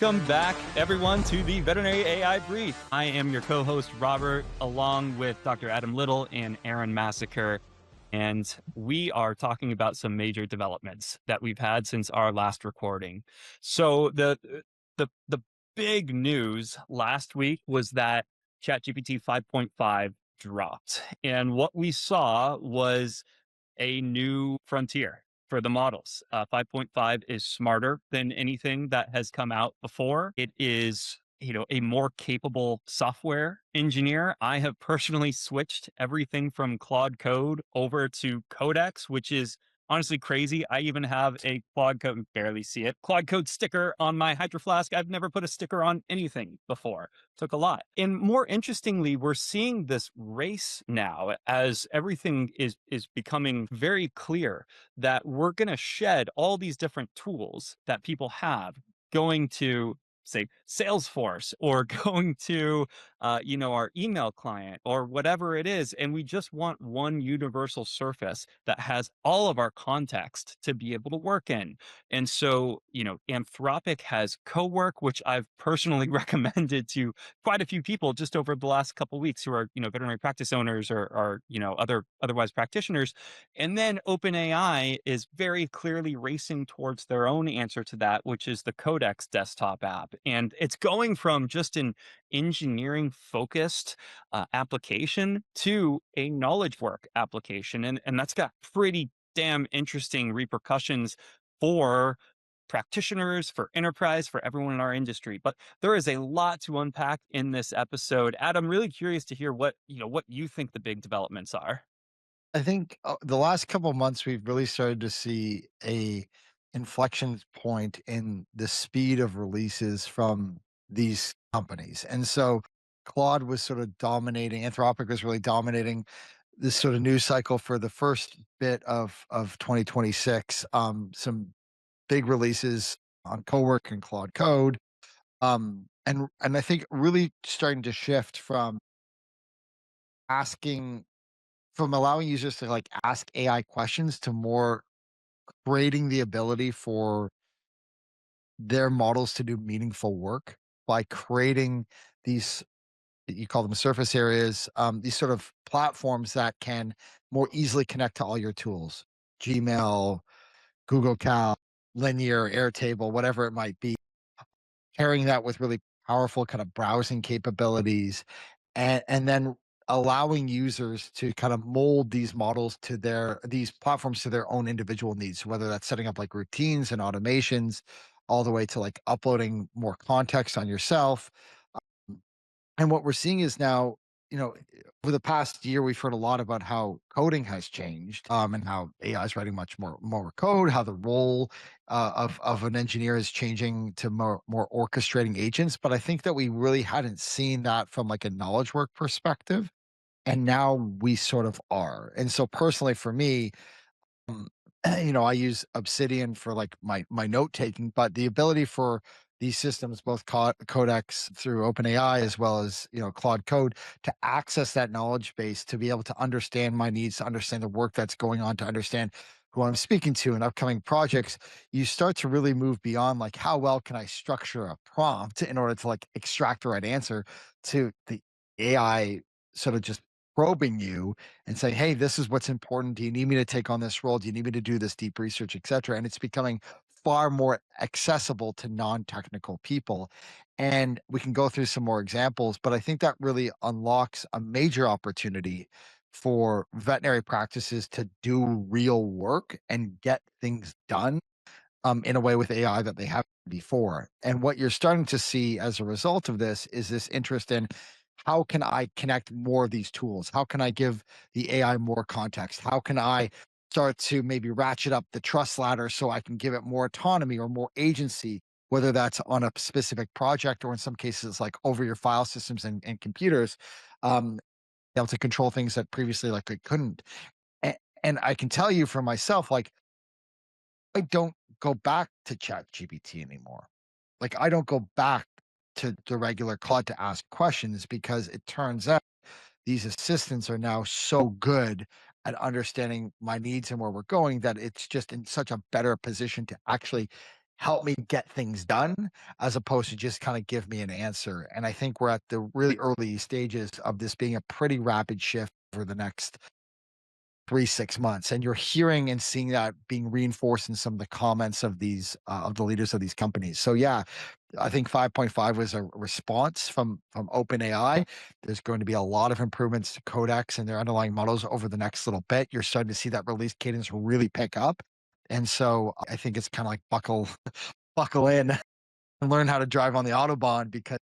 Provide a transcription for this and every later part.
Welcome back, everyone, to the Veterinary AI Brief. I am your co-host, Robert, along with Dr. Adam Little and Aaron Massacar, and we are talking about some major developments that we've had since our last recording. So the big news last week was that ChatGPT 5.5 dropped, and what we saw was a new frontier for the models. 5.5 is smarter than anything that has come out before. It is, a more capable software engineer. I have personally switched everything from Claude Code over to Codex, which is honestly crazy. I even have a Claude Code, barely see it, Claude Code sticker on my Hydro Flask. I've never put a sticker on anything before. Took a lot. And more interestingly, we're seeing this race now as everything is becoming very clear that we're going to shed all these different tools that people have, going to say Salesforce or going to our email client or whatever it is, and we just want one universal surface that has all of our context to be able to work in. And so Anthropic has CoWork, which I've personally recommended to quite a few people just over the last couple of weeks who are veterinary practice owners or otherwise practitioners. And then OpenAI is very clearly racing towards their own answer to that, which is the Codex desktop app. And it's going from just an engineering focused application to a knowledge work application. And that's got pretty damn interesting repercussions for practitioners, for enterprise, for everyone in our industry. But there is a lot to unpack in this episode. Adam, really curious to hear what you think the big developments are. I think the last couple of months we've really started to see a inflection point in the speed of releases from these companies. And so Claude was sort of dominating, Anthropic was really dominating this sort of news cycle for the first bit of 2026. Some big releases on CoWork and Claude Code. And I think really starting to shift asking from allowing users to like ask AI questions to more creating the ability for their models to do meaningful work by creating these, you call them surface areas, these sort of platforms that can more easily connect to all your tools, Gmail, Google Cal, Linear, Airtable, whatever it might be, pairing that with really powerful kind of browsing capabilities and then allowing users to kind of mold these models to these platforms to their own individual needs, whether that's setting up like routines and automations all the way to like uploading more context on yourself. And what we're seeing is now, over the past year, we've heard a lot about how coding has changed, and how AI is writing much more code, how the role of an engineer is changing to more orchestrating agents. But I think that we really hadn't seen that from like a knowledge work perspective, and now we sort of are. And so personally, for me, um, I use Obsidian for like my note taking, but the ability for these systems, both Codex through OpenAI as well as Claude Code, to access that knowledge base, to be able to understand my needs, to understand the work that's going on, to understand who I'm speaking to in upcoming projects, you start to really move beyond like how well can I structure a prompt in order to like extract the right answer to the AI sort of just probing you and say, "Hey, this is what's important. Do you need me to take on this role? Do you need me to do this deep research, etc." And it's becoming far more accessible to non-technical people. And we can go through some more examples, but I think that really unlocks a major opportunity for veterinary practices to do real work and get things done in a way with AI that they haven't before. And what you're starting to see as a result of this is this interest in how can I connect more of these tools? How can I give the AI more context? How can I start to maybe ratchet up the trust ladder so I can give it more autonomy or more agency, whether that's on a specific project or in some cases like over your file systems and computers, able to control things that previously like I couldn't. And I can tell you for myself, like I don't go back to ChatGPT anymore. Like, I don't go back to the regular Claude to ask questions because it turns out these assistants are now so good at understanding my needs and where we're going that it's just in such a better position to actually help me get things done as opposed to just kind of give me an answer. And I think we're at the really early stages of this being a pretty rapid shift over the next 3, 6 months. And you're hearing and seeing that being reinforced in some of the comments of these of the leaders of these companies. So yeah, I think 5.5 was a response from OpenAI. There's going to be a lot of improvements to Codex and their underlying models over the next little bit. You're starting to see that release cadence really pick up. And so I think it's kind of like buckle in and learn how to drive on the Autobahn because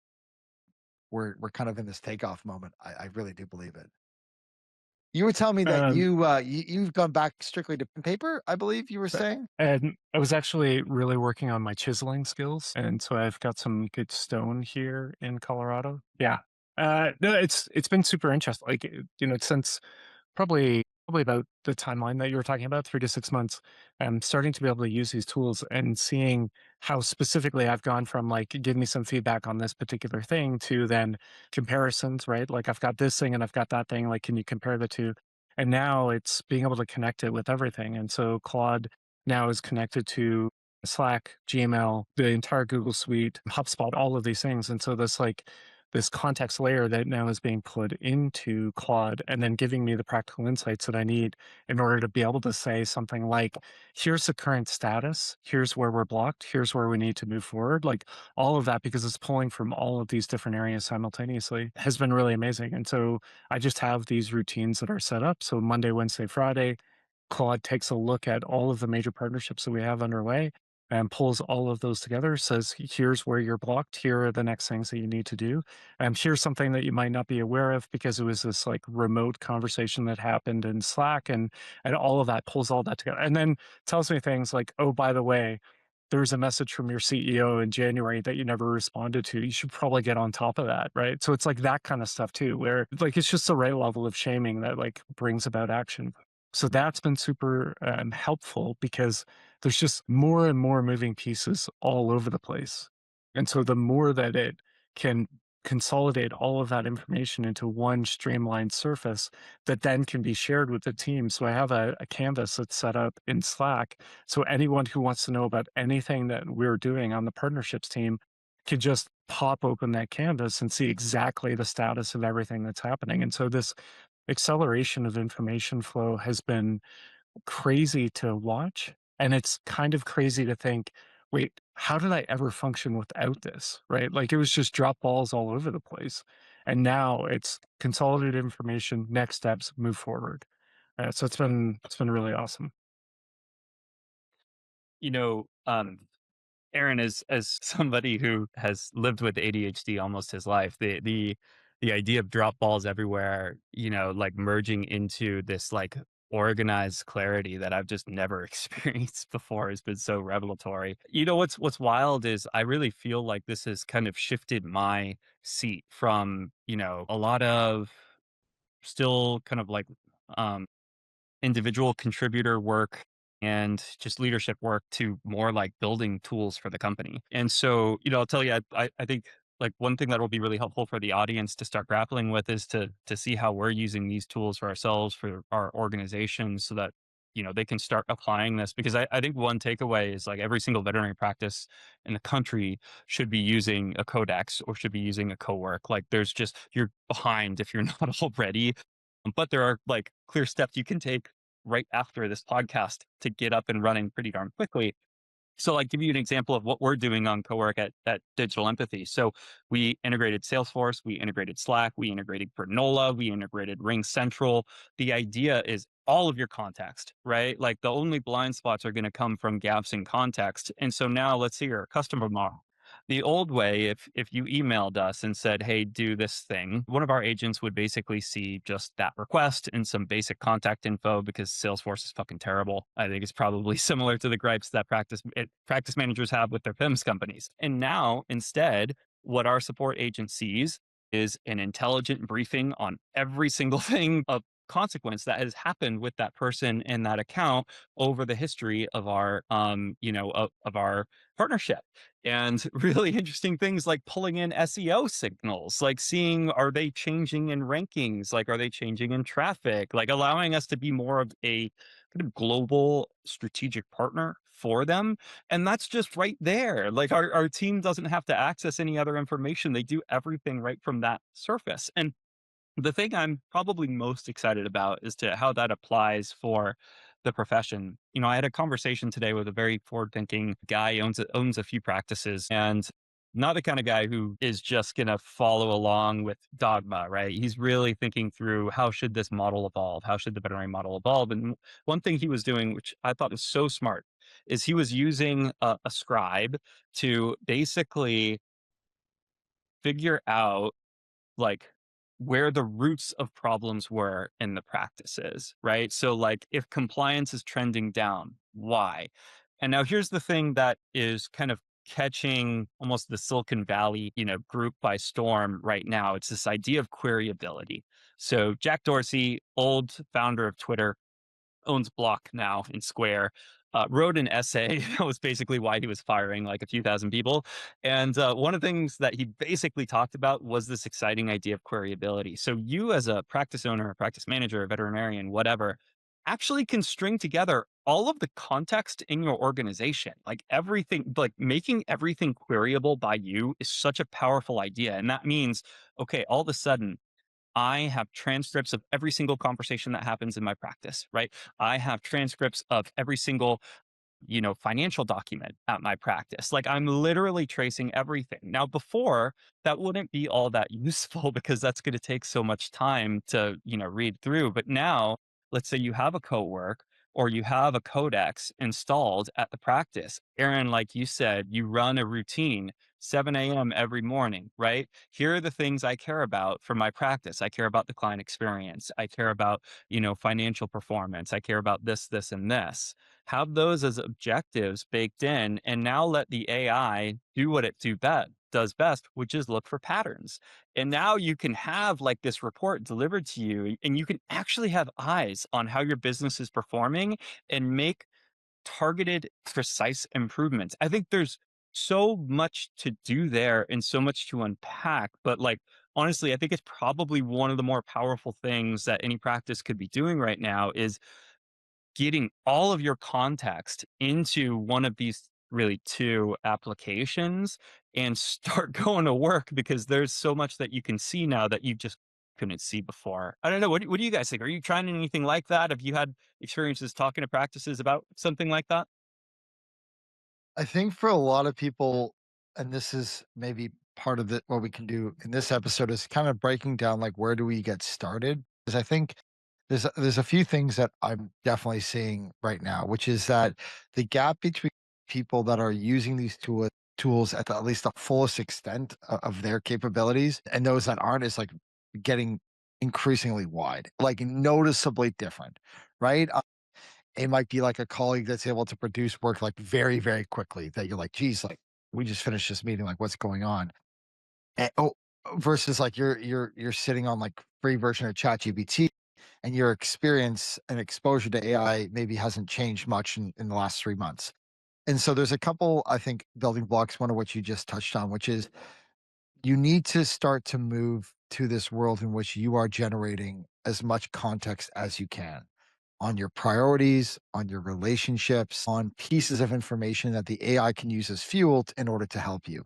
we're kind of in this takeoff moment. I really do believe it. You were telling me that Um, you've gone back strictly to paper, I believe you were but saying? and I was actually really working on my chiseling skills, and so I've got some good stone here in Colorado. Yeah. No, it's been super interesting. Like, since probably about the timeline that you were talking about, 3 to 6 months, I'm starting to be able to use these tools and seeing how specifically I've gone from, like, "Give me some feedback on this particular thing," to then comparisons, right? Like, I've got this thing and I've got that thing, like, can you compare the 2? And now it's being able to connect it with everything, and so Claude now is connected to Slack, Gmail, the entire Google Suite, HubSpot, all of these things, and so this context layer that now is being put into Claude and then giving me the practical insights that I need in order to be able to say something like, here's the current status, here's where we're blocked, here's where we need to move forward. Like all of that, because it's pulling from all of these different areas simultaneously, has been really amazing. And so I just have these routines that are set up. So Monday, Wednesday, Friday, Claude takes a look at all of the major partnerships that we have underway and pulls all of those together, says, here's where you're blocked. Here are the next things that you need to do. Here's something that you might not be aware of because it was this like remote conversation that happened in Slack, and all of that pulls all that together. And then tells me things like, oh, by the way, there was a message from your CEO in January that you never responded to. You should probably get on top of that, right? So it's like that kind of stuff too, where like it's just the right level of shaming that like brings about action. So that's been super helpful because there's just more and more moving pieces all over the place. And so the more that it can consolidate all of that information into one streamlined surface that then can be shared with the team. So I have a canvas that's set up in Slack. So anyone who wants to know about anything that we're doing on the partnerships team can just pop open that canvas and see exactly the status of everything that's happening. And so this acceleration of information flow has been crazy to watch, and it's kind of crazy to think, "Wait, how did I ever function without this?" Right? Like, it was just drop balls all over the place, and now it's consolidated information, next steps, move forward. So it's been really awesome. You know, Aaron, as somebody who has lived with ADHD almost his life, the idea of drop balls everywhere, like merging into this like organized clarity that I've just never experienced before has been so revelatory. What's wild is I really feel like this has kind of shifted my seat from, a lot of still kind of like um individual contributor work and just leadership work to more like building tools for the company. And so, I'll tell you, I think like one thing that will be really helpful for the audience to start grappling with is to see how we're using these tools for ourselves, for our organizations, so that they can start applying this. Because I think one takeaway is like every single veterinary practice in the country should be using a Codex or should be using a CoWork. Like there's just, you're behind if you're not already, but there are like clear steps you can take right after this podcast to get up and running pretty darn quickly. So, like, give you an example of what we're doing on CoWork at Digital Empathy. So, we integrated Salesforce, we integrated Slack, we integrated Granola, we integrated RingCentral. The idea is all of your context, right? Like, the only blind spots are going to come from gaps in context. And so now let's see your customer model. The old way, if you emailed us and said, "Hey, do this thing," one of our agents would basically see just that request and some basic contact info because Salesforce is fucking terrible. I think it's probably similar to the gripes that practice managers have with their PIMS companies. And now, instead, what our support agent sees is an intelligent briefing on every single thing of consequence that has happened with that person and that account over the history of our of our partnership. And really interesting things like pulling in SEO signals, like seeing, are they changing in rankings? Like, are they changing in traffic? Like allowing us to be more of a kind of global strategic partner for them. And that's just right there. Like our team doesn't have to access any other information. They do everything right from that surface. And the thing I'm probably most excited about is to how that applies for the profession. I had a conversation today with a very forward-thinking guy. He owns a few practices, and not the kind of guy who is just going to follow along with dogma, right? He's really thinking through, how should this model evolve? How should the veterinary model evolve? And one thing he was doing, which I thought was so smart, is he was using a scribe to basically figure out, like, where the roots of problems were in the practices, right? So like, if compliance is trending down, why? And now here's the thing that is kind of catching almost the Silicon Valley, group by storm right now. It's this idea of queryability. So Jack Dorsey, old founder of Twitter, owns Block now in Square, wrote an essay that was basically why he was firing like a few thousand people. And one of the things that he basically talked about was this exciting idea of queryability. So you, as a practice owner, a practice manager, a veterinarian, whatever, actually can string together all of the context in your organization. Like everything, like making everything queryable by you is such a powerful idea. And that means, okay, all of a sudden, I have transcripts of every single conversation that happens in my practice, right? I have transcripts of every single, financial document at my practice. Like I'm literally tracing everything. Now, before that wouldn't be all that useful because that's going to take so much time to, read through. But now, let's say you have a CoWork or you have a Codex installed at the practice. Aaron, like you said, you run a routine 7 a.m. every morning, right? Here are the things I care about for my practice. I care about the client experience. I care about, financial performance. I care about this, this, and this. Have those as objectives baked in, and now let the AI do what it does best, which is look for patterns. And now you can have like this report delivered to you, and you can actually have eyes on how your business is performing and make targeted, precise improvements. I think there's so much to do there and so much to unpack. But like, honestly, I think it's probably one of the more powerful things that any practice could be doing right now is getting all of your context into one of these really two applications and start going to work, because there's so much that you can see now that you just couldn't see before. I don't know. What do you guys think? Are you trying anything like that? Have you had experiences talking to practices about something like that? I think for a lot of people, and this is maybe part of what we can do in this episode is kind of breaking down like where do we get started? Because I think there's a few things that I'm definitely seeing right now, which is that the gap between people that are using these tools at least the fullest extent of their capabilities and those that aren't is like getting increasingly wide, like noticeably different, right? It might be like a colleague that's able to produce work like very, very quickly that you're like, geez, like we just finished this meeting, like what's going on? Oh, versus like you're sitting on like free version of ChatGPT and your experience and exposure to AI maybe hasn't changed much in the last 3 months. And so there's a couple, I think, building blocks, one of which you just touched on, which is you need to start to move to this world in which you are generating as much context as you can on your priorities, on your relationships, on pieces of information that the AI can use as fuel in order to help you.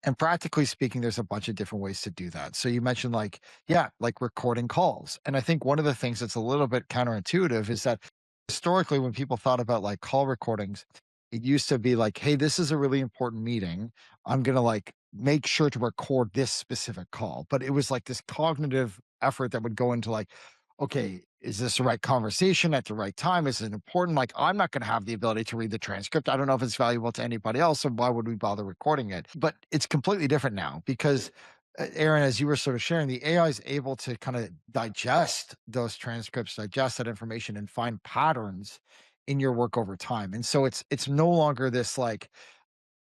And practically speaking, there's a bunch of different ways to do that. So you mentioned like, yeah, like recording calls. And I think one of the things that's a little bit counterintuitive is that historically, when people thought about like call recordings, it used to be like, hey, this is a really important meeting. I'm going to like make sure to record this specific call. But it was like this cognitive effort that would go into like, okay, is this the right conversation at the right time? Is it important? Like, I'm not going to have the ability to read the transcript. I don't know if it's valuable to anybody else. So why would we bother recording it? But it's completely different now because, Aaron, as you were sort of sharing, the AI is able to kind of digest those transcripts, digest that information, and find patterns in your work over time. And so it's no longer this like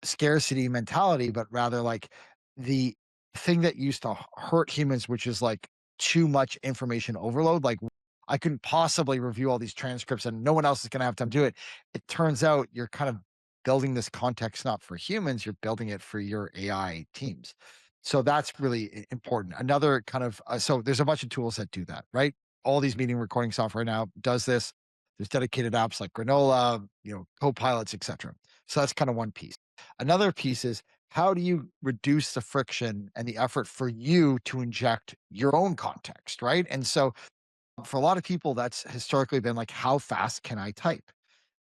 scarcity mentality, but rather like the thing that used to hurt humans, which is like too much information overload. Like I couldn't possibly review all these transcripts and no one else is going to have time to do it. It turns out you're kind of building this context not for humans, you're building it for your AI teams. So that's really important. Another kind of so there's a bunch of tools that do that, right? All these meeting recording software now does this. There's dedicated apps like Granola, co-pilots, etc. So that's kind of one piece. Another piece is, how do you reduce the friction and the effort for you to inject your own context, right? And so for a lot of people, that's historically been like, how fast can I type?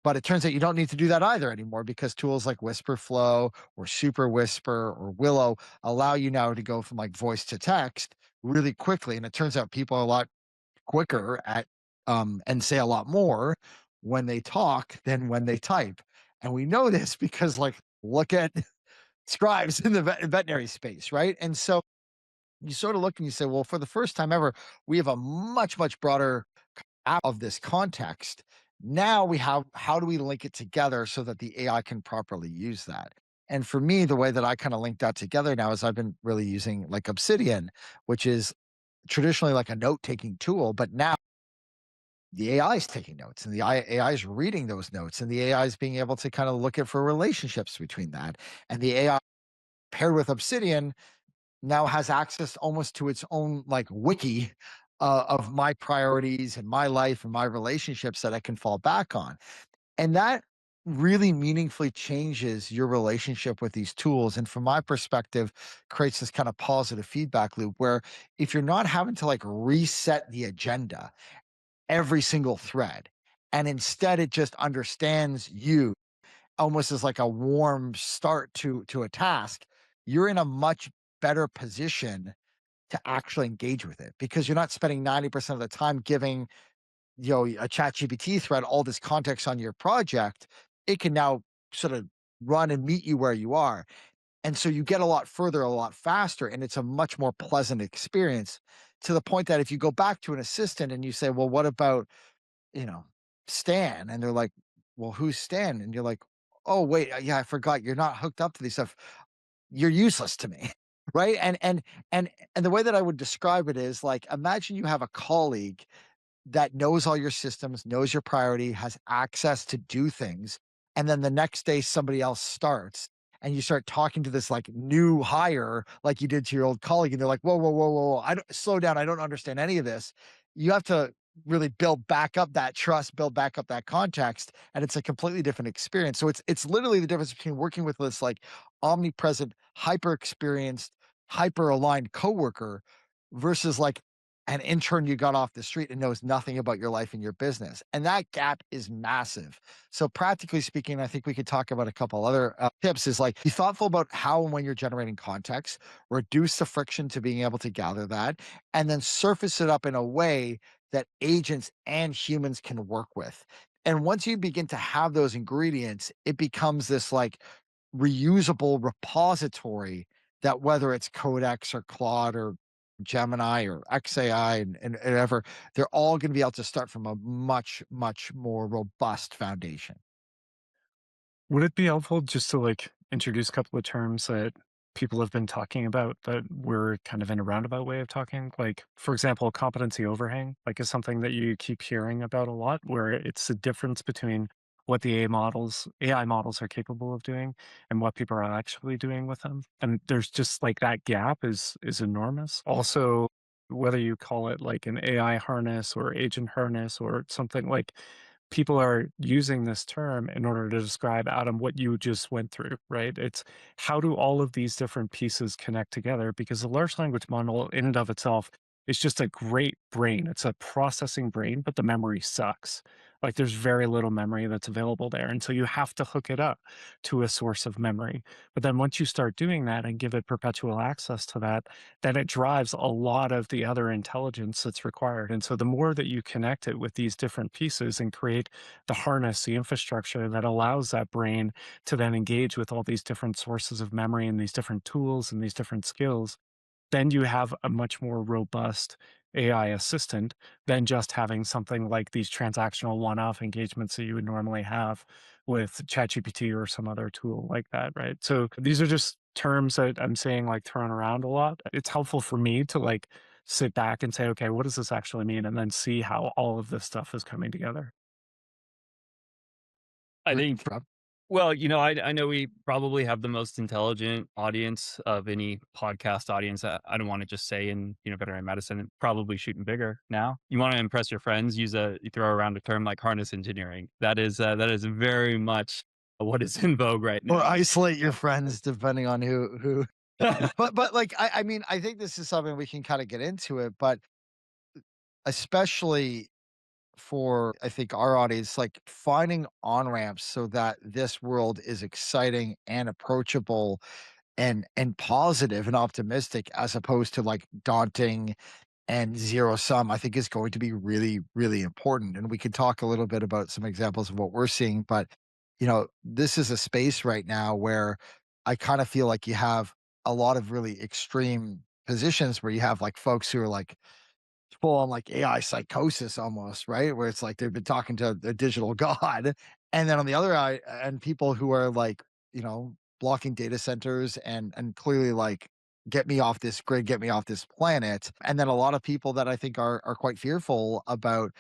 But it turns out you don't need to do that either anymore, because tools like Whisperflow or Super Whisper or Willow allow you now to go from like voice to text really quickly. And it turns out people are a lot quicker at and say a lot more when they talk than when they type. And we know this because, like, look at scribes in the veterinary space, right? And so you sort of look and you say, well, for the first time ever, we have a much, much broader out of this context. Now we have, how do we link it together so that the AI can properly use that? And for me, the way that I kind of link that together now is I've been really using like Obsidian, which is traditionally like a note taking tool, but now the AI is taking notes and the AI is reading those notes, and the AI is being able to kind of look at for relationships between that. And the AI paired with Obsidian now has access almost to its own like wiki of my priorities and my life and my relationships that I can fall back on. And that really meaningfully changes your relationship with these tools. And from my perspective, creates this kind of positive feedback loop where if you're not having to like reset the agenda every single thread, and instead it just understands you almost as like a warm start to a task, you're in a much better position to actually engage with it, because you're not spending 90% of the time giving, a chat GPT thread all this context on your project. It can now sort of run and meet you where you are. And so you get a lot further, a lot faster, and it's a much more pleasant experience, to the point that if you go back to an assistant and you say, well, what about, you know, Stan? And they're like, well, who's Stan? And you're like, oh, wait, yeah, I forgot. You're not hooked up to these stuff. You're useless to me. Right. And the way that I would describe it is like, imagine you have a colleague that knows all your systems, knows your priority, has access to do things. And then the next day somebody else starts and you start talking to this like new hire, like you did to your old colleague. And they're like, whoa, whoa, whoa, whoa, whoa. I don't slow down. I don't understand any of this. You have to really build back up that trust, build back up that context. And it's a completely different experience. So it's literally the difference between working with this like omnipresent, hyper experienced, hyper aligned coworker versus like an intern you got off the street and knows nothing about your life and your business. And that gap is massive. So practically speaking, I think we could talk about a couple other tips. Is like, be thoughtful about how and when you're generating context, reduce the friction to being able to gather that, and then surface it up in a way that agents and humans can work with. And once you begin to have those ingredients, it becomes this like reusable repository that, whether it's Codex or Claude or Gemini or XAI and whatever, they're all going to be able to start from a much, much more robust foundation. Would it be helpful just to like introduce a couple of terms that people have been talking about that we're kind of in a roundabout way of talking? Like, for example, competency overhang, like is something that you keep hearing about a lot, where it's the difference between what the AI models are capable of doing and what people are actually doing with them. And there's just like that gap is enormous. Also, whether you call it like an AI harness or agent harness or something, like people are using this term in order to describe, Adam, what you just went through, right? It's how do all of these different pieces connect together? Because the large language model in and of itself is just a great brain. It's a processing brain, but the memory sucks. Like there's very little memory that's available there. And so you have to hook it up to a source of memory. But then once you start doing that and give it perpetual access to that, then it drives a lot of the other intelligence that's required. And so the more that you connect it with these different pieces and create the harness, the infrastructure that allows that brain to then engage with all these different sources of memory and these different tools and these different skills, then you have a much more robust AI assistant than just having something like these transactional one-off engagements that you would normally have with ChatGPT or some other tool like that, right? So these are just terms that I'm saying like thrown around a lot. It's helpful for me to like sit back and say, okay, what does this actually mean? And then see how all of this stuff is coming together. I Great, think Rob. Well, I know we probably have the most intelligent audience of any podcast audience. I don't want to just say in, veterinary medicine, probably shooting bigger now. You want to impress your friends, you throw around a term like harness engineering. That is very much what is in vogue right Or now. isolate your friends depending on who. But like I mean, I think this is something we can kind of get into it, but especially for I think our audience, like finding on ramps so that this world is exciting and approachable and positive and optimistic as opposed to like daunting and zero sum, I think is going to be really, really important. And we could talk a little bit about some examples of what we're seeing, but this is a space right now where I kind of feel like you have a lot of really extreme positions where you have like folks who are like full on like AI psychosis almost, right? Where it's like they've been talking to a digital god. And then on the other eye, and people who are like, blocking data centers and clearly like get me off this grid, get me off this planet. And then a lot of people that I think are quite fearful about,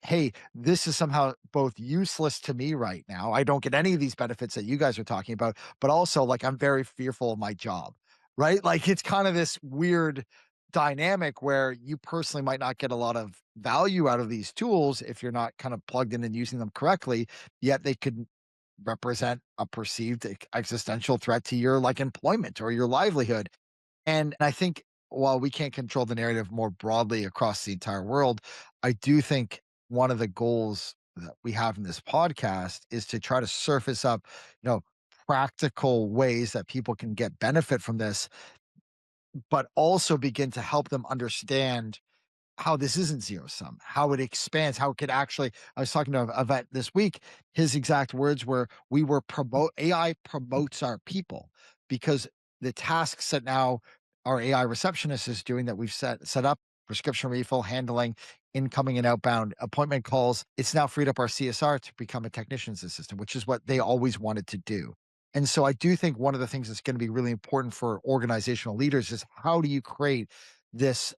hey, this is somehow both useless to me right now. I don't get any of these benefits that you guys are talking about, but also like I'm very fearful of my job. Right. Like it's kind of this weird dynamic where you personally might not get a lot of value out of these tools if you're not kind of plugged in and using them correctly, yet they could represent a perceived existential threat to your like employment or your livelihood. And I think while we can't control the narrative more broadly across the entire world, I do think one of the goals that we have in this podcast is to try to surface up, you know, practical ways that people can get benefit from this, but also begin to help them understand how this isn't zero sum, how it expands, how it could actually. I was talking to a vet this week. His exact words were, "We were promote AI promotes our people because the tasks that now our AI receptionist is doing that we've set up prescription refill handling, incoming and outbound appointment calls. It's now freed up our CSR to become a technician's assistant, which is what they always wanted to do." And so I do think one of the things that's going to be really important for organizational leaders is how do you create this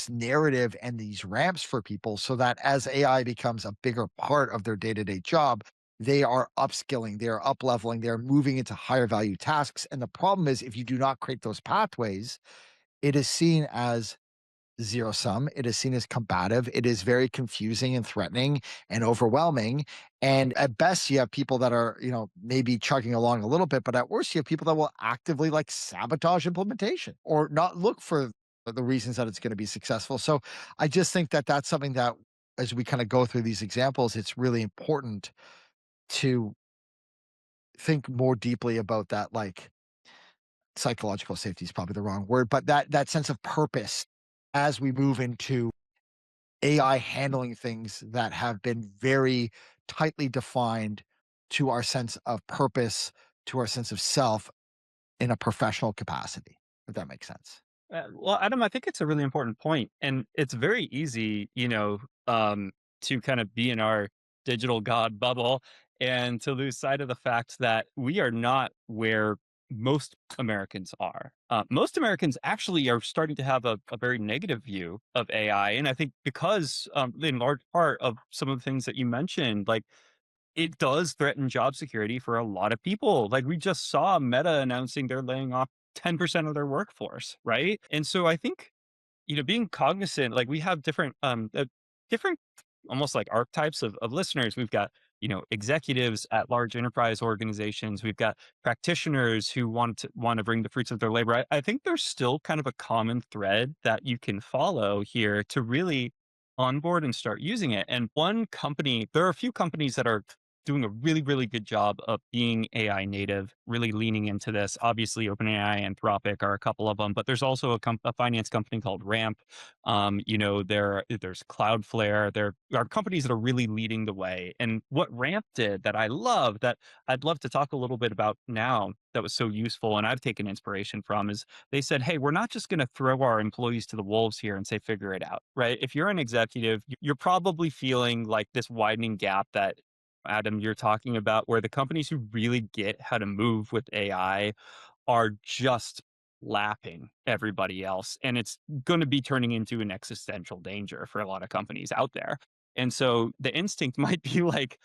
narrative and these ramps for people so that as AI becomes a bigger part of their day-to-day job, they are upskilling, they are up leveling, they're moving into higher value tasks. And the problem is if you do not create those pathways, it is seen as zero sum. It is seen as combative. It is very confusing and threatening and overwhelming. And at best, you have people that are, maybe chugging along a little bit, but at worst, you have people that will actively like sabotage implementation or not look for the reasons that it's going to be successful. So I just think that that's something that as we kind of go through these examples, it's really important to think more deeply about that, like psychological safety is probably the wrong word, but that sense of purpose as we move into AI handling things that have been very tightly defined to our sense of purpose, to our sense of self in a professional capacity, if that makes sense. Well, Adam, I think it's a really important point, and it's very easy, to kind of be in our digital god bubble and to lose sight of the fact that we are not where most Americans are. Most Americans actually are starting to have a very negative view of AI, and I think because, in large part of some of the things that you mentioned, like it does threaten job security for a lot of people. Like we just saw Meta announcing they're laying off 10% of their workforce, right? And so I think, being cognizant, like we have different almost like archetypes of listeners. We've got, executives at large enterprise organizations. We've got practitioners who want to bring the fruits of their labor. I think there's still kind of a common thread that you can follow here to really onboard and start using it. And one company, there are a few companies that are doing a really, really good job of being AI native, really leaning into this. Obviously, OpenAI, Anthropic are a couple of them, but there's also a finance company called Ramp. There's Cloudflare. There are companies that are really leading the way. And what Ramp did that I love, that I'd love to talk a little bit about now, that was so useful, and I've taken inspiration from, is they said, hey, we're not just going to throw our employees to the wolves here and say, figure it out, right? If you're an executive, you're probably feeling like this widening gap that Adam, you're talking about, where the companies who really get how to move with AI are just lapping everybody else. And it's going to be turning into an existential danger for a lot of companies out there. And so the instinct might be like,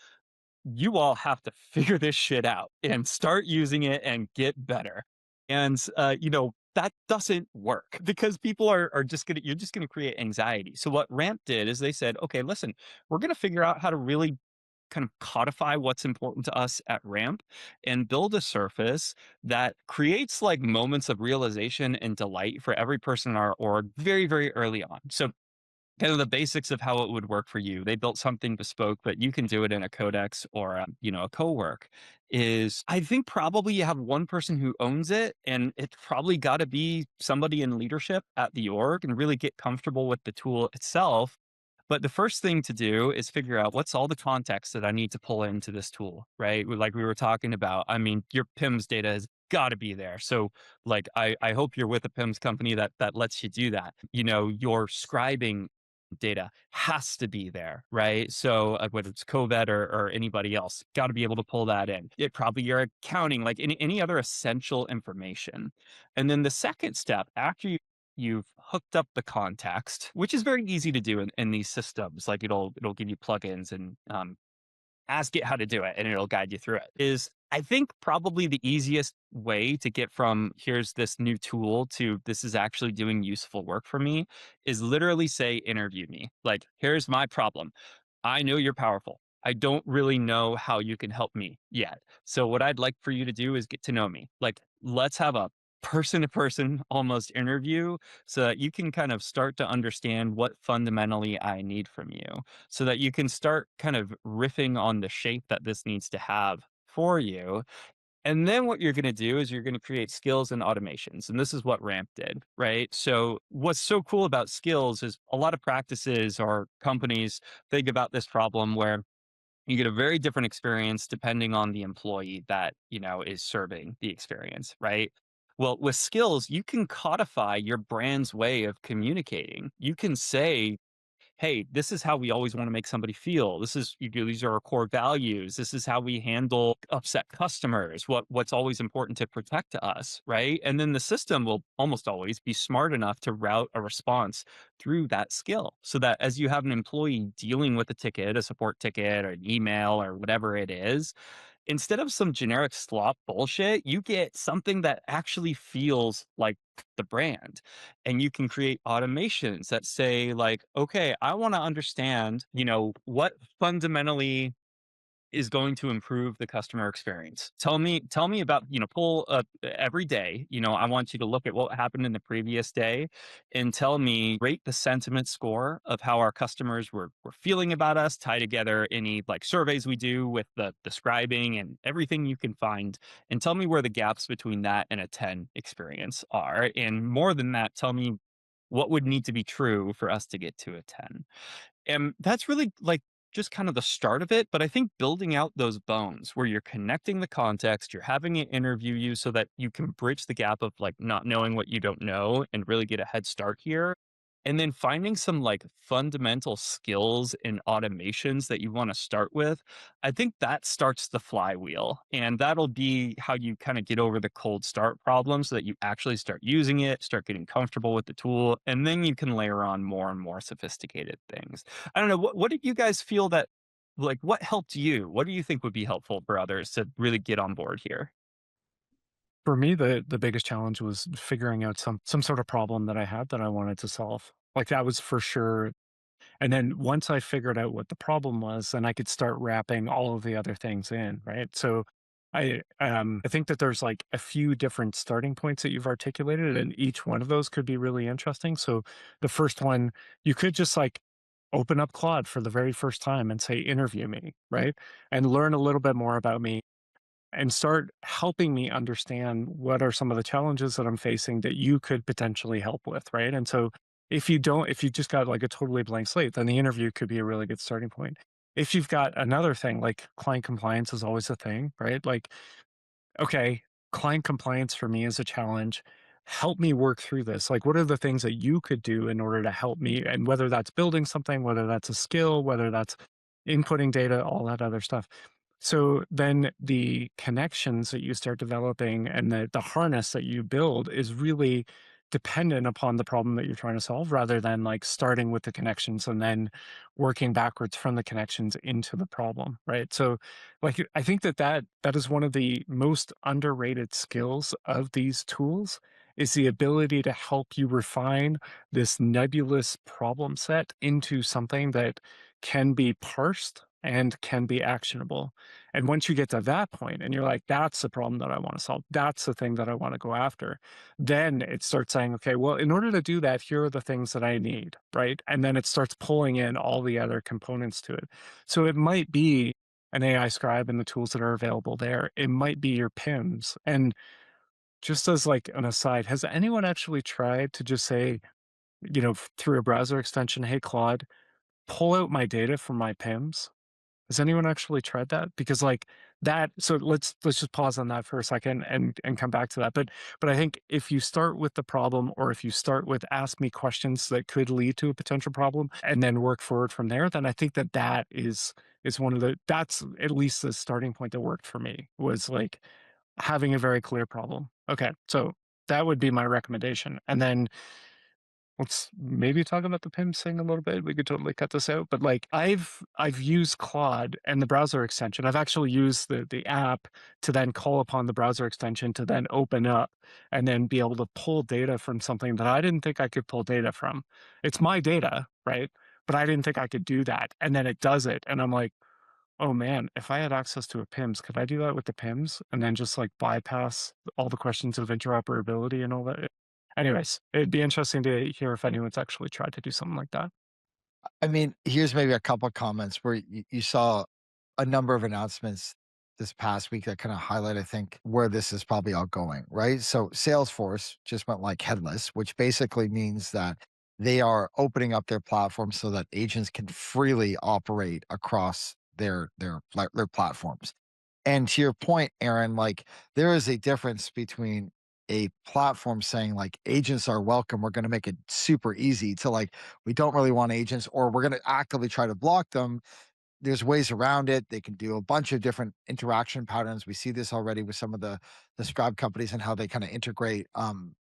you all have to figure this shit out and start using it and get better. And, that doesn't work because people are just going to, you're just going to create anxiety. So what Ramp did is they said, okay, listen, we're going to figure out how to really kind of codify what's important to us at Ramp and build a surface that creates like moments of realization and delight for every person in our org very, very early on. So kind of the basics of how it would work for you. They built something bespoke, but you can do it in a Codex or a CoWork. Is I think probably you have one person who owns it, and it's probably got to be somebody in leadership at the org and really get comfortable with the tool itself. But the first thing to do is figure out what's all the context that I need to pull into this tool, right? Like we were talking about. I mean, your PIMS data has got to be there. So like I hope you're with a PIMS company that lets you do that. Your scribing data has to be there, right? So whether it's COVID or anybody else, got to be able to pull that in. It probably your accounting, like any other essential information. And then the second step, after you've hooked up the context, which is very easy to do in these systems, like it'll give you plugins and ask it how to do it and it'll guide you through it, is I think probably the easiest way to get from here's this new tool to this is actually doing useful work for me is literally say interview me. Like, here's my problem. I know you're powerful. I don't really know how you can help me yet. So what I'd like for you to do is get to know me. Like, let's have a person to person almost interview so that you can kind of start to understand what fundamentally I need from you so that you can start kind of riffing on the shape that this needs to have for you. And then what you're going to do is you're going to create skills and automations. And this is what Ramp did, right? So what's so cool about skills is a lot of practices or companies think about this problem where you get a very different experience depending on the employee that, is serving the experience, right? Well, with skills, you can codify your brand's way of communicating. You can say, hey, this is how we always want to make somebody feel. These are our core values. This is how we handle upset customers. What's always important to protect to us, right? And then the system will almost always be smart enough to route a response through that skill so that as you have an employee dealing with a ticket, a support ticket or an email or whatever it is, instead of some generic slop bullshit, you get something that actually feels like the brand. And you can create automations that say, like, okay, I want to understand, what fundamentally is going to improve the customer experience. Tell me about, pull up every day. I want you to look at what happened in the previous day and tell me, rate the sentiment score of how our customers were feeling about us, tie together any like surveys we do with the describing and everything you can find, and tell me where the gaps between that and a 10 experience are. And more than that, tell me what would need to be true for us to get to a 10. And that's really like just kind of the start of it. But I think building out those bones where you're connecting the context, you're having it interview you so that you can bridge the gap of like not knowing what you don't know and really get a head start here. And then finding some like fundamental skills and automations that you want to start with, I think that starts the flywheel. And that'll be how you kind of get over the cold start problem so that you actually start using it, start getting comfortable with the tool, and then you can layer on more and more sophisticated things. I don't know. What did you guys feel that, like, what helped you? What do you think would be helpful for others to really get on board here? For me, the biggest challenge was figuring out some sort of problem that I had that I wanted to solve. Like, that was for sure. And then once I figured out what the problem was, then I could start wrapping all of the other things in, right? So I think that there's like a few different starting points that you've articulated, and each one of those could be really interesting. So the first one, you could just like open up Claude for the very first time and say, interview me, right? And learn a little bit more about me and start helping me understand what are some of the challenges that I'm facing that you could potentially help with, right? And so if you just got like a totally blank slate, then the interview could be a really good starting point. If you've got another thing, like client compliance is always a thing, right? Like, okay, client compliance for me is a challenge. Help me work through this. Like, what are the things that you could do in order to help me? And whether that's building something, whether that's a skill, whether that's inputting data, all that other stuff. So then the connections that you start developing and the harness that you build is really dependent upon the problem that you're trying to solve rather than like starting with the connections and then working backwards from the connections into the problem, right? So like I think that is one of the most underrated skills of these tools is the ability to help you refine this nebulous problem set into something that can be parsed and can be actionable. And once you get to that point and you're like, that's the problem that I want to solve, that's the thing that I want to go after, then it starts saying, okay, well, in order to do that, here are the things that I need, right? And then it starts pulling in all the other components to it. So it might be an AI scribe and the tools that are available there. It might be your PIMS. And just as like an aside, has anyone actually tried to just say, through a browser extension, hey, Claude, pull out my data from my PIMS? Has anyone actually tried that? Because like that, so let's just pause on that for a second and come back to that. But I think if you start with the problem, or if you start with ask me questions that could lead to a potential problem, and then work forward from there, then I think that is one of that's at least the starting point that worked for me, was like having a very clear problem. Okay, so that would be my recommendation, and then let's maybe talk about the PIMS thing a little bit. We could totally cut this out. But like I've used Claude and the browser extension. I've actually used the app to then call upon the browser extension to then open up and then be able to pull data from something that I didn't think I could pull data from. It's my data, right? But I didn't think I could do that. And then it does it. And I'm like, oh man, if I had access to a PIMS, could I do that with the PIMS and then just like bypass all the questions of interoperability and all that? Anyways, it'd be interesting to hear if anyone's actually tried to do something like that. I mean, here's maybe a couple of comments where you saw a number of announcements this past week that kind of highlight, I think, where this is probably all going, right? So Salesforce just went like headless, which basically means that they are opening up their platform so that agents can freely operate across their platforms. And to your point, Aaron, like there is a difference between a platform saying like agents are welcome. We're going to make it super easy to like, we don't really want agents, or we're going to actively try to block them. There's ways around it. They can do a bunch of different interaction patterns. We see this already with some of the scribe companies and how they kind of integrate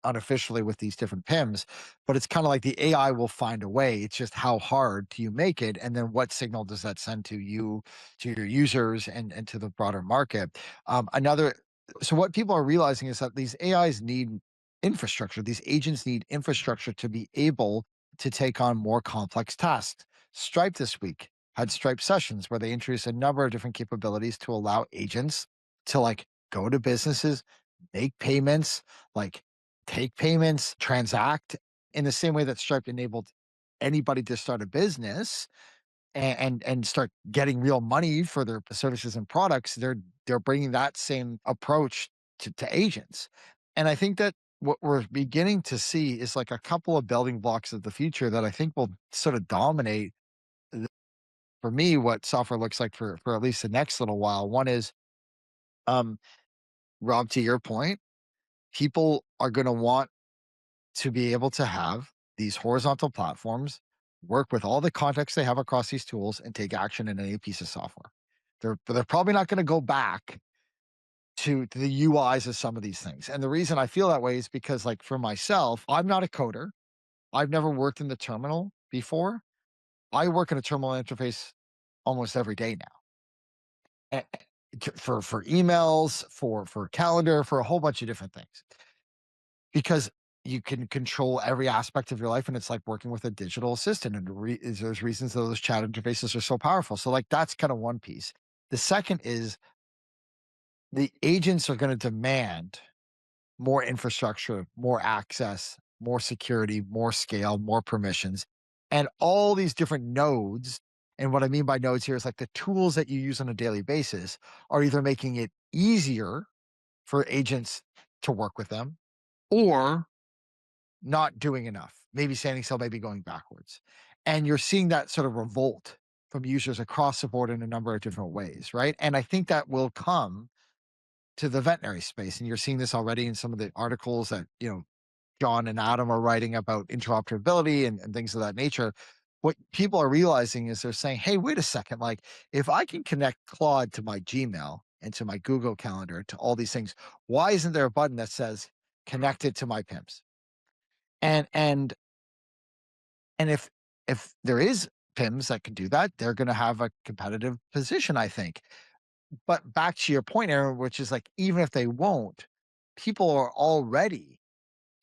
unofficially with these different PIMs. But it's kind of like the AI will find a way. It's just how hard do you make it, and then what signal does that send to you, to your users, and to the broader market. Another. So what people are realizing is that these AIs need infrastructure. These agents need infrastructure to be able to take on more complex tasks. Stripe this week had Stripe sessions where they introduced a number of different capabilities to allow agents to like go to businesses, make payments, like take payments, transact in the same way that Stripe enabled anybody to start a business and start getting real money for their services and products. They're bringing that same approach to agents. And I think that what we're beginning to see is like a couple of building blocks of the future that I think will sort of dominate for me what software looks like for at least the next little while. One is, um, Rob, to your point, people are going to want to be able to have these horizontal platforms work with all the context they have across these tools and take action in any piece of software. They're probably not going to go back to the UIs of some of these things. And the reason I feel that way is because, like for myself, I'm not a coder. I've never worked in the terminal before. I work in a terminal interface almost every day now. For emails, for calendar, for a whole bunch of different things. Because you can control every aspect of your life, and it's like working with a digital assistant, and there's reasons that those chat interfaces are so powerful. So, like, that's kind of one piece. The second is the agents are gonna demand more infrastructure, more access, more security, more scale, more permissions, and all these different nodes. And what I mean by nodes here is like the tools that you use on a daily basis are either making it easier for agents to work with them or not doing enough, maybe standing still, maybe going backwards. And you're seeing that sort of revolt from users across the board in a number of different ways, right? And I think that will come to the veterinary space. And you're seeing this already in some of the articles that, John and Adam are writing about interoperability and things of that nature. What people are realizing is they're saying, hey, wait a second, like if I can connect Claude to my Gmail and to my Google Calendar, to all these things, why isn't there a button that says connected to my PIMS? And and if there is PIMS that can do that, they're going to have a competitive position, I think. But back to your point, Aaron, which is like even if they won't, people are already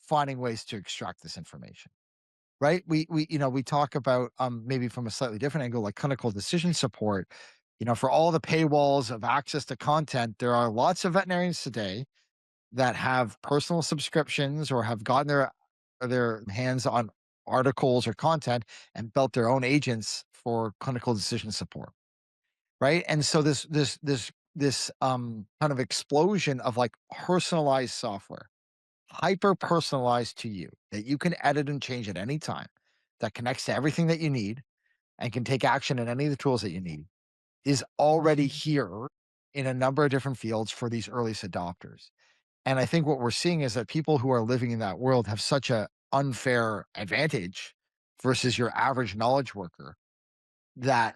finding ways to extract this information. Right? We talk about maybe from a slightly different angle, like clinical decision support. For all the paywalls of access to content, there are lots of veterinarians today that have personal subscriptions or have gotten their hands on articles or content and built their own agents for clinical decision support. Right. And so this kind of explosion of like personalized software, hyper personalized to you that you can edit and change at any time, that connects to everything that you need and can take action in any of the tools that you need, is already here in a number of different fields for these earliest adopters. And I think what we're seeing is that people who are living in that world have such a unfair advantage versus your average knowledge worker that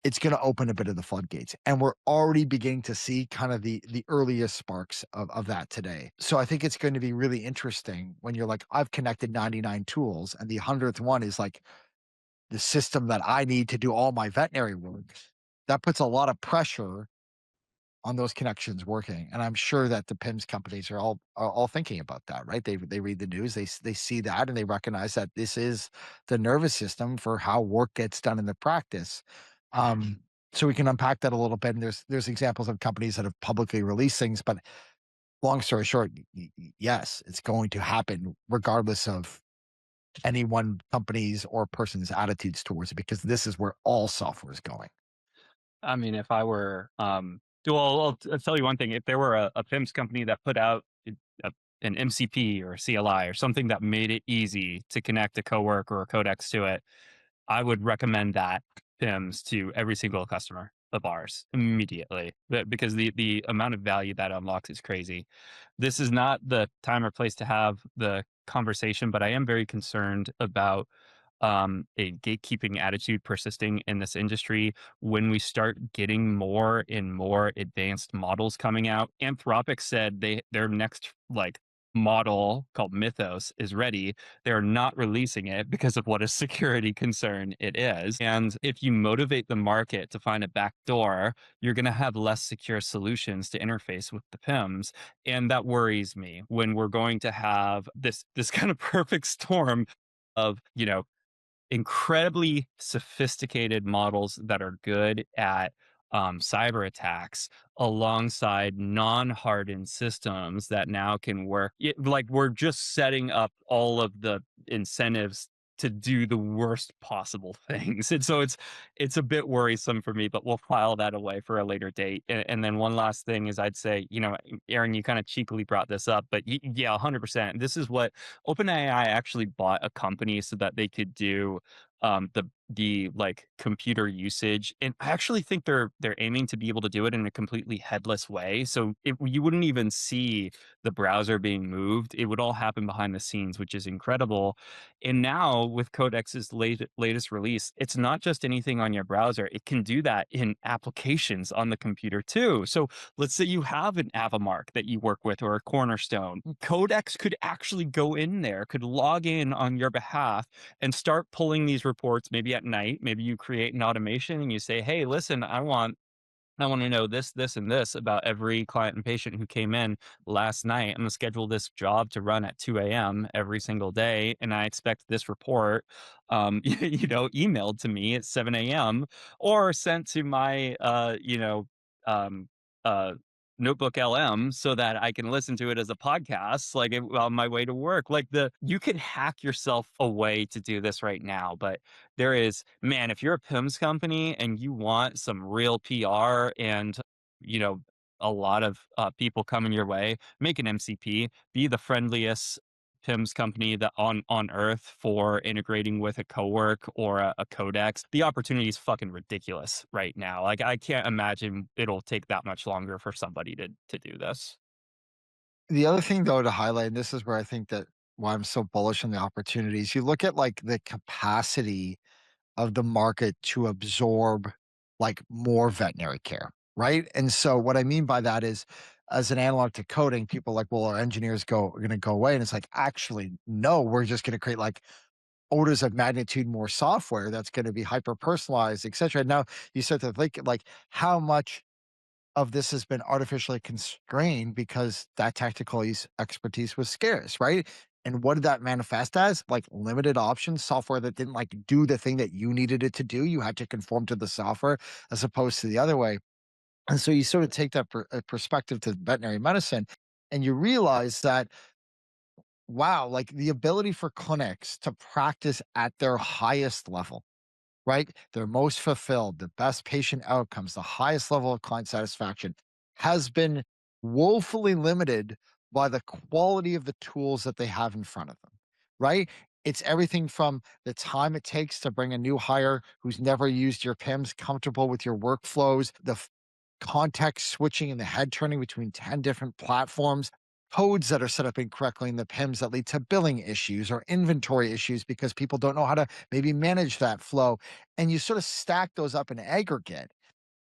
it's going to open a bit of the floodgates. And we're already beginning to see kind of the earliest sparks of that today. So I think it's going to be really interesting when you're like, I've connected 99 tools and the 100th one is like the system that I need to do all my veterinary work. That puts a lot of pressure on those connections working. And I'm sure that the PIMS companies are all thinking about that, right? They read the news, they see that, and they recognize that this is the nervous system for how work gets done in the practice. Um, so we can unpack that a little bit. And there's examples of companies that have publicly released things, but long story short, yes, it's going to happen regardless of any one company's or person's attitudes towards it, because this is where all software is going. I mean, if I were, well, I'll tell you one thing. If there were a PIMS company that put out a, an MCP or a CLI or something that made it easy to connect a CoWork or a Codex to it, I would recommend that PIMS to every single customer of ours immediately, because the amount of value that unlocks is crazy. This is not the time or place to have the conversation, but I am very concerned about a gatekeeping attitude persisting in this industry when we start getting more and more advanced models coming out. Anthropic said their next like model called Mythos is ready. They're not releasing it because of what a security concern it is. And if you motivate the market to find a back door, you're going to have less secure solutions to interface with the PIMS. And that worries me when we're going to have this kind of perfect storm of, incredibly sophisticated models that are good at cyber attacks alongside non-hardened systems that now can work. Like we're just setting up all of the incentives to do the worst possible things. And so it's a bit worrisome for me, but we'll file that away for a later date. And then one last thing is I'd say, Aaron, you kind of cheekily brought this up, but yeah, 100%. This is what OpenAI actually bought a company so that they could do the like computer usage, and I actually think they're aiming to be able to do it in a completely headless way, so you wouldn't even see the browser being moved. It would all happen behind the scenes, which is incredible. And now with Codex's latest release, it's not just anything on your browser, it can do that in applications on the computer too. So let's say you have an Avamark that you work with or a Cornerstone, Codex could actually go in there, could log in on your behalf and start pulling these reports maybe at night. Maybe you create an automation and you say, hey, listen, I want to know this, this, and this about every client and patient who came in last night. I'm going to schedule this job to run at 2 a.m. every single day. And I expect this report, emailed to me at 7 a.m. or sent to my, um, uh, Notebook LM so that I can listen to it as a podcast, like on my way to work. Like you could hack yourself away to do this right now, but there is, man, if you're a PIMS company and you want some real PR and, you know, a lot of people coming your way, make an MCP, be the friendliest PIMS company that on earth for integrating with a CoWork or a Codex. The opportunity is fucking ridiculous right now. Like I can't imagine it'll take that much longer for somebody to do this. The other thing though to highlight, and this is where I think that why I'm so bullish on the opportunities, you look at like the capacity of the market to absorb like more veterinary care, right? And so what I mean by that is as an analog to coding, people are like, well, our engineers are going to go away. And it's like, actually, no, we're just going to create like orders of magnitude more software that's going to be hyper personalized, et cetera. Now you start to think like how much of this has been artificially constrained because that technical expertise was scarce, right? And what did that manifest as? Like limited options, software that didn't like do the thing that you needed it to do. You had to conform to the software as opposed to the other way. And so you sort of take that perspective to veterinary medicine and you realize that, wow, like the ability for clinics to practice at their highest level, right? They're most fulfilled, the best patient outcomes, the highest level of client satisfaction has been woefully limited by the quality of the tools that they have in front of them, right? It's everything from the time it takes to bring a new hire who's never used your PIMS comfortable with your workflows, the context switching and the head turning between 10 different platforms, codes that are set up incorrectly in the PIMS that lead to billing issues or inventory issues because people don't know how to maybe manage that flow. And you sort of stack those up in aggregate.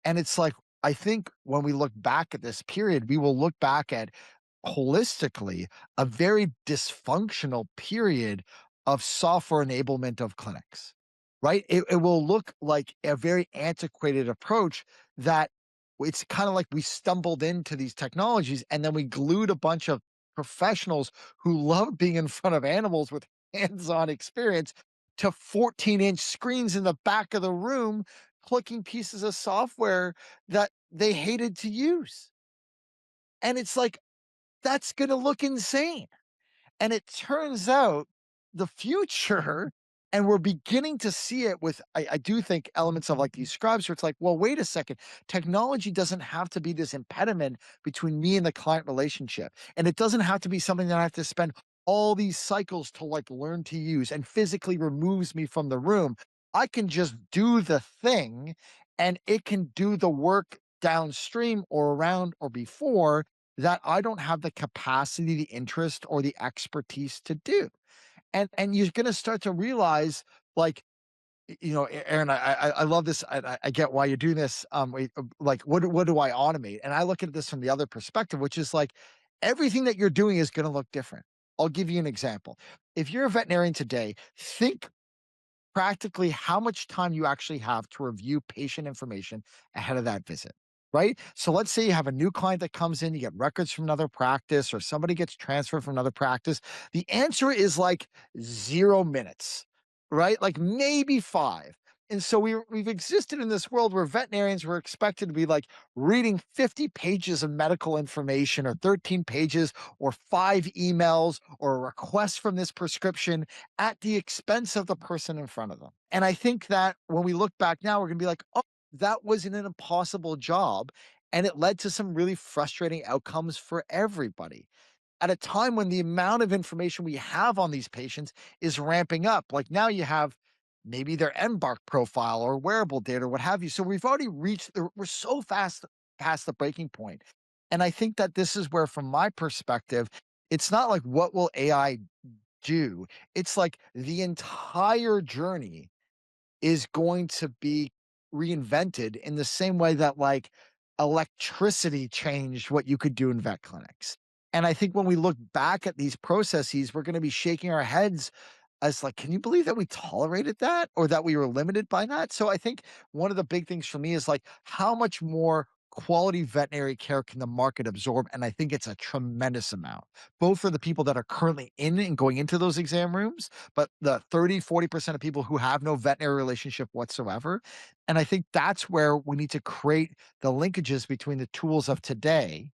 And it's like, I think when we look back at this period, we will look back at holistically a very dysfunctional period of software enablement of clinics, right? It will look like a very antiquated approach that it's kind of like we stumbled into these technologies and then we glued a bunch of professionals who love being in front of animals with hands-on experience to 14-inch screens in the back of the room clicking pieces of software that they hated to use. And it's like, that's gonna look insane. And it turns out the future, and we're beginning to see it with, I do think elements of like these scribes where it's like, well, wait a second. Technology doesn't have to be this impediment between me and the client relationship. And it doesn't have to be something that I have to spend all these cycles to like learn to use and physically removes me from the room. I can just do the thing and it can do the work downstream or around or before that I don't have the capacity, the interest, or the expertise to do. And you're gonna start to realize, like, Aaron, I love this. I get why you're doing this. Like, what do I automate? And I look at this from the other perspective, which is like everything that you're doing is gonna look different. I'll give you an example. If you're a veterinarian today, think practically how much time you actually have to review patient information ahead of that visit, right? So let's say you have a new client that comes in, you get records from another practice, or somebody gets transferred from another practice. The answer is like 0 minutes, right? Like maybe five. And so we've existed in this world where veterinarians were expected to be like reading 50 pages of medical information or 13 pages or five emails or a request from this prescription at the expense of the person in front of them. And I think that when we look back now, we're going to be like, oh, that was an impossible job. And it led to some really frustrating outcomes for everybody at a time when the amount of information we have on these patients is ramping up. Like now you have maybe their embark profile or wearable data or what have you. So we've already we're so fast past the breaking point. And I think that this is where, from my perspective, it's not like what will AI do. It's like the entire journey is going to be reinvented in the same way that like electricity changed what you could do in vet clinics. And I think when we look back at these processes, we're going to be shaking our heads as like, can you believe that we tolerated that or that we were limited by that? So I think one of the big things for me is like, how much more quality veterinary care can the market absorb? And I think it's a tremendous amount, both for the people that are currently in and going into those exam rooms, but the 30, 40% of people who have no veterinary relationship whatsoever. And I think that's where we need to create the linkages between the tools of today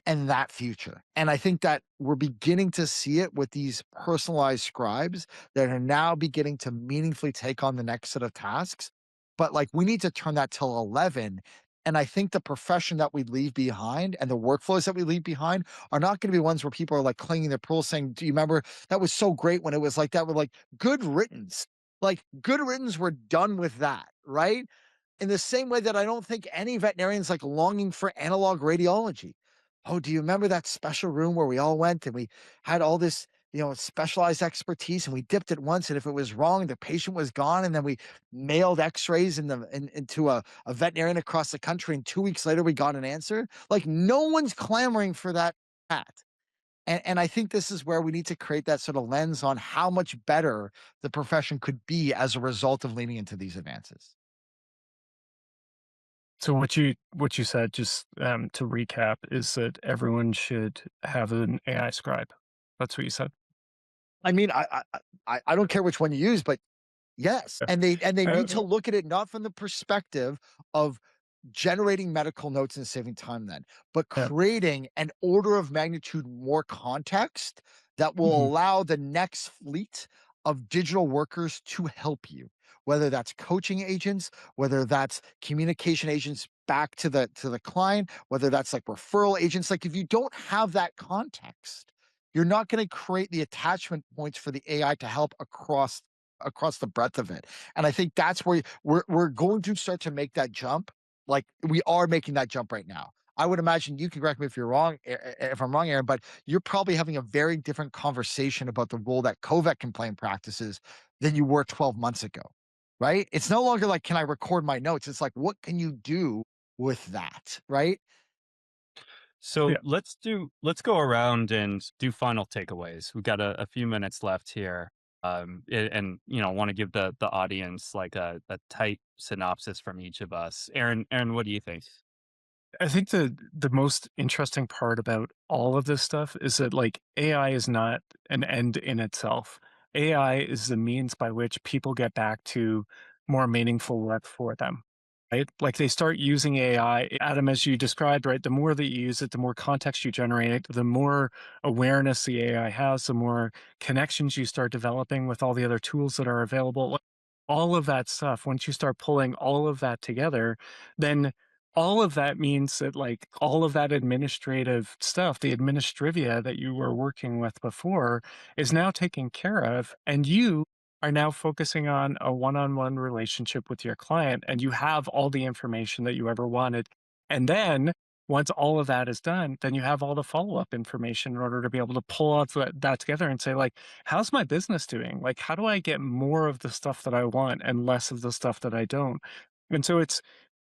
and that future. And I think that we're beginning to see it with these personalized scribes that are now beginning to meaningfully take on the next set of tasks. But like we need to turn that till 11. And I think the profession that we leave behind and the workflows that we leave behind are not going to be ones where people are like clinging their pearls saying, do you remember that was so great when it was like that? We're like good riddance. Like good riddance, we're done with that, right? In the same way that I don't think any veterinarian's like longing for analog radiology. Oh, do you remember that special room where we all went and we had all this specialized expertise, and we dipped it once, and if it was wrong, the patient was gone, and then we mailed x-rays into a veterinarian across the country, and 2 weeks later we got an answer. Like, no one's clamoring for that path. And I think this is where we need to create that sort of lens on how much better the profession could be as a result of leaning into these advances. So what you said, just to recap, is that everyone should have an AI scribe. That's what you said. I mean, I don't care which one you use, but yes, Yeah. and they need to Uh, look at it not from the perspective of generating medical notes and saving time then, but yeah. creating an order of magnitude more context that will Mhm. allow the next fleet of digital workers to help you. Whether that's coaching agents, whether that's communication agents back to the client, whether that's like referral agents. Like, if you don't have that context, you're not going to create the attachment points for the AI to help across the breadth of it. And I think that's where we're going to start to make that jump. Like, we are making that jump right now. I would imagine, you can correct me if you're wrong, if I'm wrong, Aaron, but you're probably having a very different conversation about the role that COVID can play in practices than you were 12 months ago, right? It's no longer like, can I record my notes? It's like, what can you do with that, right? So Yeah. let's go around and do final takeaways. We've got a few minutes left here. And want to give the audience like a tight synopsis from each of us. Aaron, what do you think? I think the most interesting part about all of this stuff is that, like, AI is not an end in itself. AI is the means by which people get back to more meaningful work for them. Right? Like, they start using AI, Adam, as you described, right? The more that you use it, the more context you generate, the more awareness the AI has, the more connections you start developing with all the other tools that are available. Like, all of that stuff, once you start pulling all of that together, then all of that means that, like, all of that administrative stuff, the administrivia that you were working with before, is now taken care of, and you are now focusing on a one-on-one relationship with your client, and you have all the information that you ever wanted. And then once all of that is done, then you have all the follow-up information in order to be able to pull out that together and say, like, how's my business doing? Like, how do I get more of the stuff that I want and less of the stuff that I don't? And so it's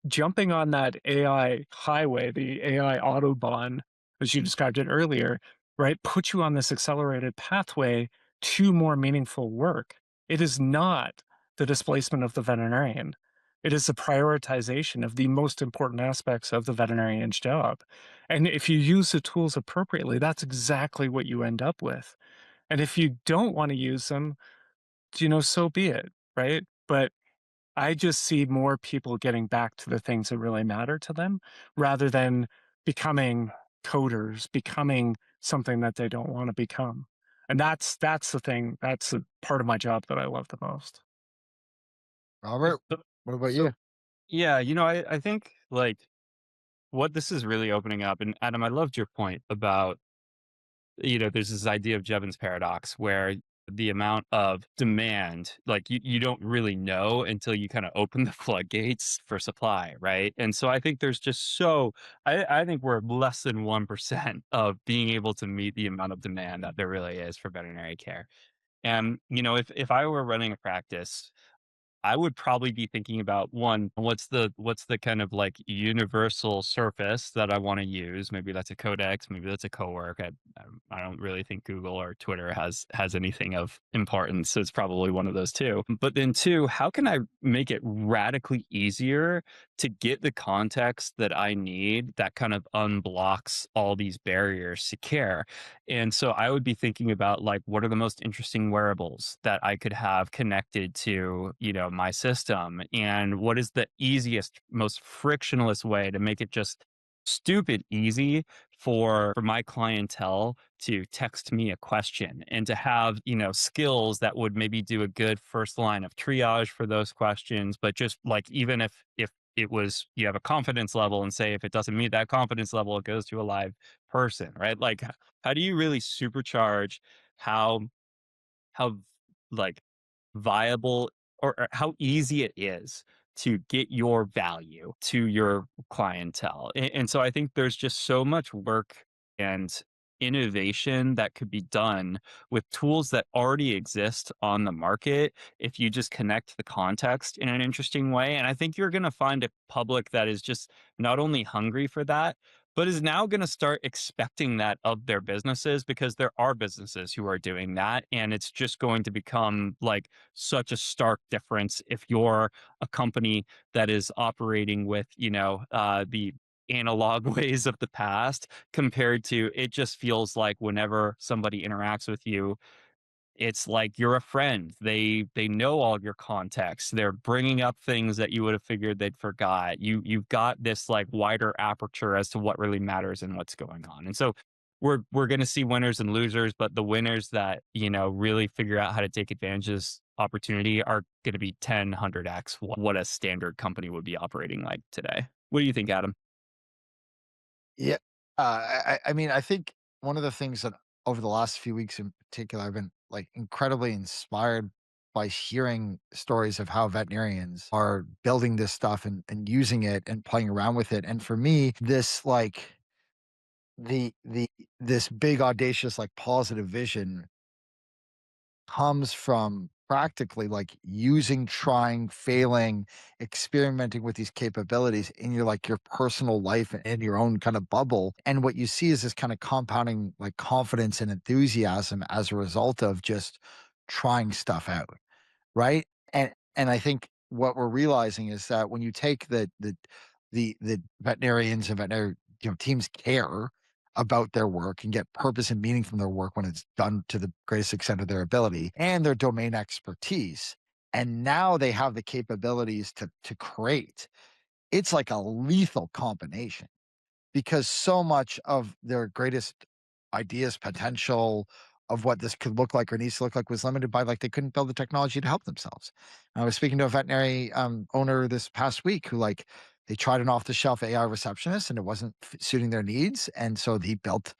jumping on that AI highway, the AI Autobahn, as you described it earlier, right, put you on this accelerated pathway to more meaningful work. It is not the displacement of the veterinarian. It is the prioritization of the most important aspects of the veterinarian's job. And if you use the tools appropriately, that's exactly what you end up with. And if you don't want to use them, so be it, right? But I just see more people getting back to the things that really matter to them rather than becoming coders, becoming something that they don't want to become. And that's the thing. That's the part of my job that I love the most. Robert, So, what about so you? yeah, I think like what this is really opening up, and Adam, I loved your point about there's this idea of Jevons paradox where the amount of demand, like you don't really know until you kind of open the floodgates for supply, right? And so I think there's just I think we're less than 1% of being able to meet the amount of demand that there really is for veterinary care. And if I were running a practice, I would probably be thinking about one, what's the kind of like universal surface that I want to use? Maybe that's a Codex, maybe that's a CoWork. I don't really think Google or Twitter has anything of importance. So it's probably one of those two. But then two, how can I make it radically easier to get the context that I need that kind of unblocks all these barriers to care? And so I would be thinking about like, what are the most interesting wearables that I could have connected to, my system? And what is the easiest, most frictionless way to make it just stupid easy for my clientele to text me a question and to have, skills that would maybe do a good first line of triage for those questions. But just like, even if it was, you have a confidence level and say, if it doesn't meet that confidence level, it goes to a live person, right? Like, how do you really supercharge how how like viable or how easy it is to get your value to your clientele? And so I think there's just so much work and innovation that could be done with tools that already exist on the market if you just connect the context in an interesting way. And I think you're going to find a public that is just not only hungry for that, but is now going to start expecting that of their businesses, because there are businesses who are doing that. And it's just going to become like such a stark difference if you're a company that is operating with, the analog ways of the past, compared to it just feels like whenever somebody interacts with you, it's like you're a friend. They know all your context. They're bringing up things that you would have figured they'd forgot. You've got this like wider aperture as to what really matters and what's going on. And so we're going to see winners and losers, but the winners that, really figure out how to take advantage of this opportunity are going to be 10, 100x what a standard company would be operating like today. What do you think, Adam? Yeah. I mean, I think one of the things that over the last few weeks in particular, I've been like incredibly inspired by hearing stories of how veterinarians are building this stuff and using it and playing around with it. And for me, this like the this big audacious like positive vision comes from practically like using, trying, failing, experimenting with these capabilities in your like your personal life and in your own kind of bubble. And what you see is this kind of compounding like confidence and enthusiasm as a result of just trying stuff out. Right? And I think what we're realizing is that when you take the veterinarians and veterinary, teams care about their work and get purpose and meaning from their work when it's done to the greatest extent of their ability and their domain expertise. And now they have the capabilities to create. It's like a lethal combination because so much of their greatest ideas, potential of what this could look like or needs to look like was limited by like they couldn't build the technology to help themselves. I was speaking to a veterinary owner this past week who like they tried an off the shelf AI receptionist and it wasn't suiting their needs, and so he built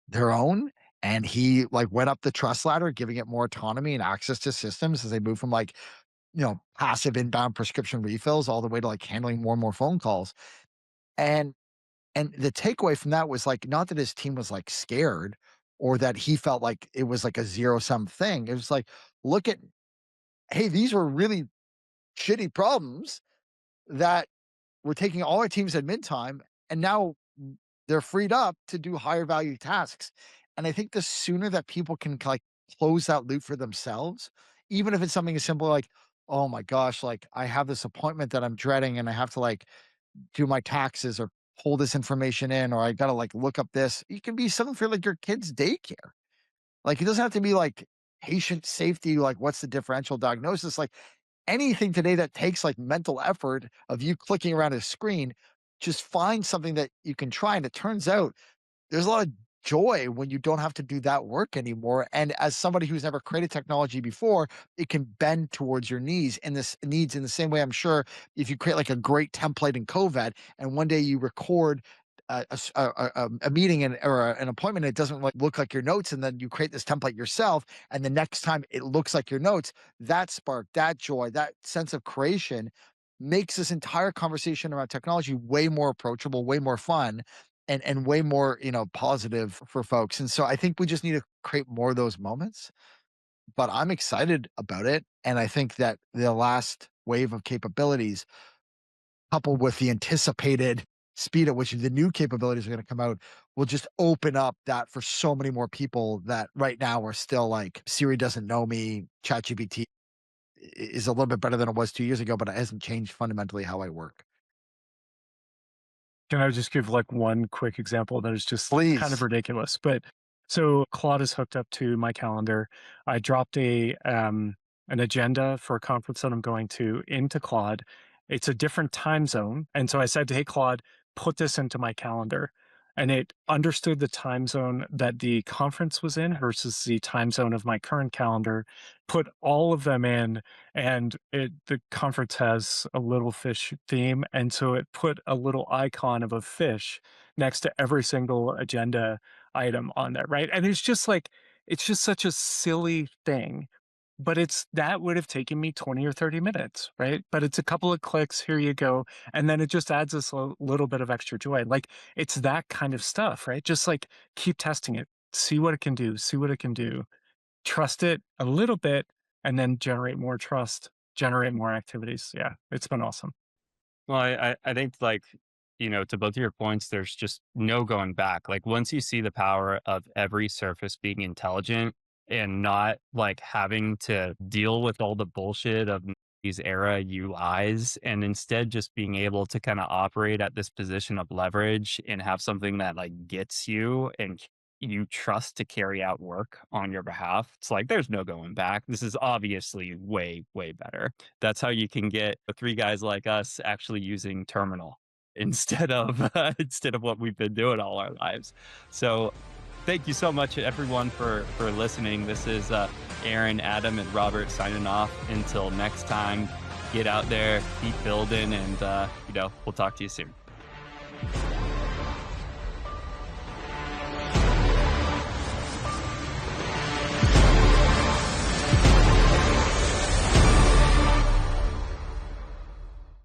their own. And he like went up the trust ladder, giving it more autonomy and access to systems as they move from like passive inbound prescription refills all the way to like handling more and more phone calls. And and the takeaway from that was, like, not that his team was, like, scared or that he felt like it was, like, a zero-sum thing. It was like, look at, "Hey, these were really shitty problems that we're taking all our teams at mid-time, and now they're freed up to do higher value tasks." And I think the sooner that people can, like, close that loop for themselves, even if it's something as simple like, "Oh my gosh, like, I have this appointment that I'm dreading, and I have to, like, do my taxes or pull this information in, or I gotta like look up this." It can be something for like your kid's daycare. Like it doesn't have to be like patient safety, like what's the differential diagnosis? Like anything today that takes like mental effort of you clicking around a screen, just find something that you can try. And it turns out there's a lot of joy when you don't have to do that work anymore. And as somebody who's never created technology before, it can bend towards your needs and this needs in the same way. I'm sure if you create like a great template in COVID and one day you record a meeting or an appointment, it doesn't like look like your notes, and then you create this template yourself, and the next time it looks like your notes. That spark, that joy, that sense of creation makes this entire conversation around technology way more approachable, way more fun, and way more, positive for folks. And so I think we just need to create more of those moments. But I'm excited about it. And I think that the last wave of capabilities, coupled with the anticipated speed at which the new capabilities are going to come out, will just open up that for so many more people that right now are still like Siri doesn't know me, ChatGPT is a little bit better than it was 2 years ago, but it hasn't changed fundamentally how I work. Can I just give like one quick example that is just kind of Please. ridiculous? But so Claude is hooked up to my calendar. I dropped a an agenda for a conference that I'm going to into Claude. It's a different time zone. And so I said, "Hey Claude, put this into my calendar." And it understood the time zone that the conference was in versus the time zone of my current calendar, put all of them in, and the conference has a little fish theme, and so it put a little icon of a fish next to every single agenda item on there, right? And it's just like it's just such a silly thing, but that would have taken me 20 or 30 minutes, right? But it's a couple of clicks, here you go. And then it just adds this little bit of extra joy. Like it's that kind of stuff, right? Just like keep testing it, see what it can do, see what it can do, trust it a little bit, and then generate more trust, generate more activities. Yeah, it's been awesome. Well, I think like, to both of your points, there's just no going back. Like once you see the power of every surface being intelligent and not like having to deal with all the bullshit of these era UIs and instead just being able to kind of operate at this position of leverage and have something that like gets you and you trust to carry out work on your behalf. It's like there's no going back. This is obviously way, way better. That's how you can get the three guys like us actually using terminal instead of instead of what we've been doing all our lives. So thank you so much everyone for listening. This is Aaron, Adam, and Robert signing off. Until next time, get out there, keep building, and we'll talk to you soon.